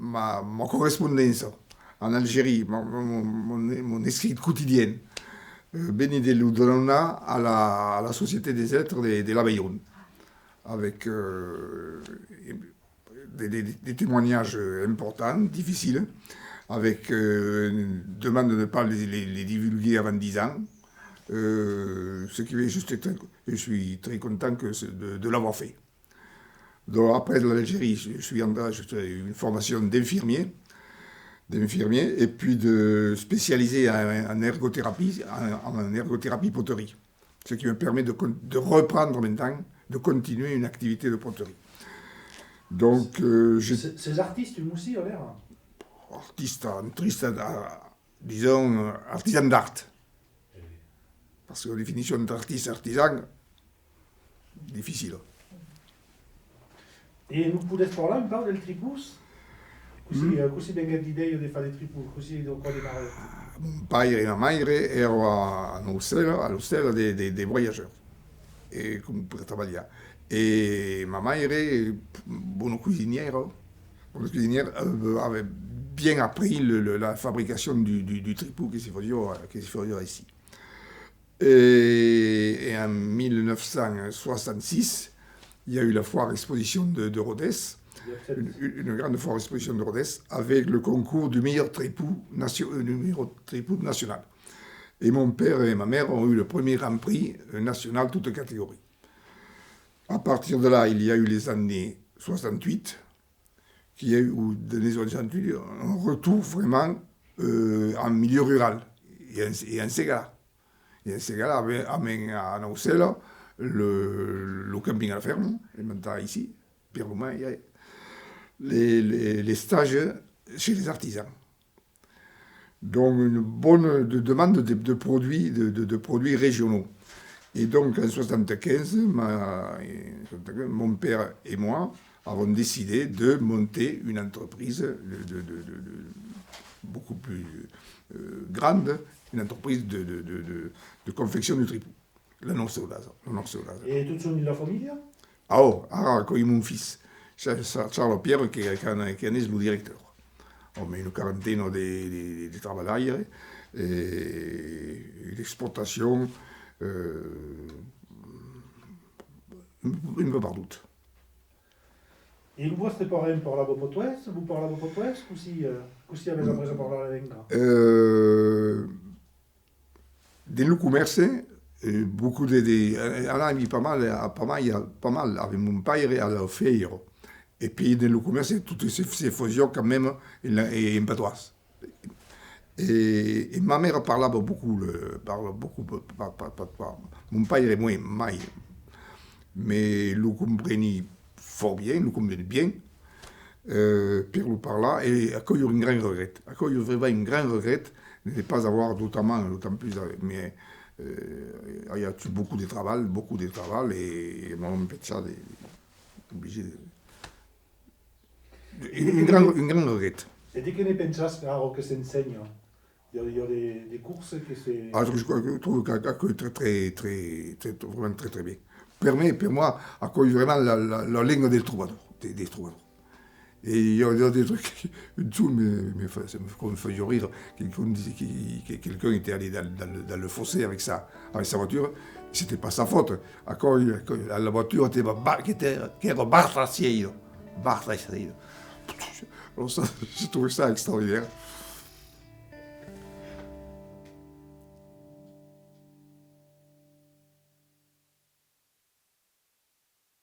ma correspondance en Algérie, mon écrit quotidien, Beni de Loudonna à la Société des Lettres de la Bayonne, avec des témoignages importants, difficiles, avec une demande de ne pas les divulguer avant 10 ans. Ce qui fait je suis très content de l'avoir fait. Donc après de l'Algérie, j'ai une formation d'infirmier, et puis de spécialisé en ergothérapie, en ergothérapie poterie. Ce qui me permet de reprendre maintenant, de continuer une activité de poterie. Donc, ces artistes du Moussi, on l'air disons, artisan d'art. Parce que la définition d'artiste artisan, difficile. E non potete parlare un po' del tripus? Così venga l'idea di fare il tripus, così lo puoi fare. Mon padre e ma madre erano all'ostello dei voyageurs per lavorare. E ma madre, buona cuisinière, avait bien appris la fabrication du tripou qui se faisait ici. Et en 1966, il y a eu la foire exposition de Rodez, une grande foire exposition de Rodez, avec le concours du meilleur tripou national. Et mon père et ma mère ont eu le premier Grand Prix national, toutes catégories. À partir de là, il y a eu les années 68, qu'il y a eu, dans les années 68, un retour vraiment en milieu rural et en Ségala. Et en Ségala, à Naucela, le camping à la ferme, et maintenant ici, Pierre Roumain, il y a les stages chez les artisans. Donc une bonne demande de produits régionaux. Et donc en 1975, mon père et moi avons décidé de monter une entreprise beaucoup plus grande, une entreprise de confection de tripou, la Norceolasa. Et tout sono la famille? Con mon fils, Charles Pierre, qui est le directeur. On met une quarantaine de travailleurs et l'exportation un peu partout. Et vous parlez parlare portuguès? Vous parlez portuguès? Così avete appreso a parlare la lingua? Dans le commerce, beaucoup on a mis pas mal avec mon père à la faire. Et puis dans le commerce, toutes ces fusions quand même en patois. Et ma mère parlait beaucoup mon père et moi, mai. Mais nous comprenions fort bien, nous comprenions bien. Pierre nous parla et accueillir un grand regret. Accueillir vraiment un grand regret de ne pas avoir d'autant plus. Mais il y a beaucoup de travail et mon père est obligé de. Un grand regret. Et di che ne pensate che si insegna? Il y a des courses que c'est. Je trouve que vraiment très bien. Pour moi, accueillir vraiment la langue des troubadours. Et il y a des trucs, tout me fait rire. Quelqu'un était allé dans le fossé avec sa voiture, c'était pas sa faute. La voiture était bartraciée. Alors ça, j'ai trouvé ça extraordinaire.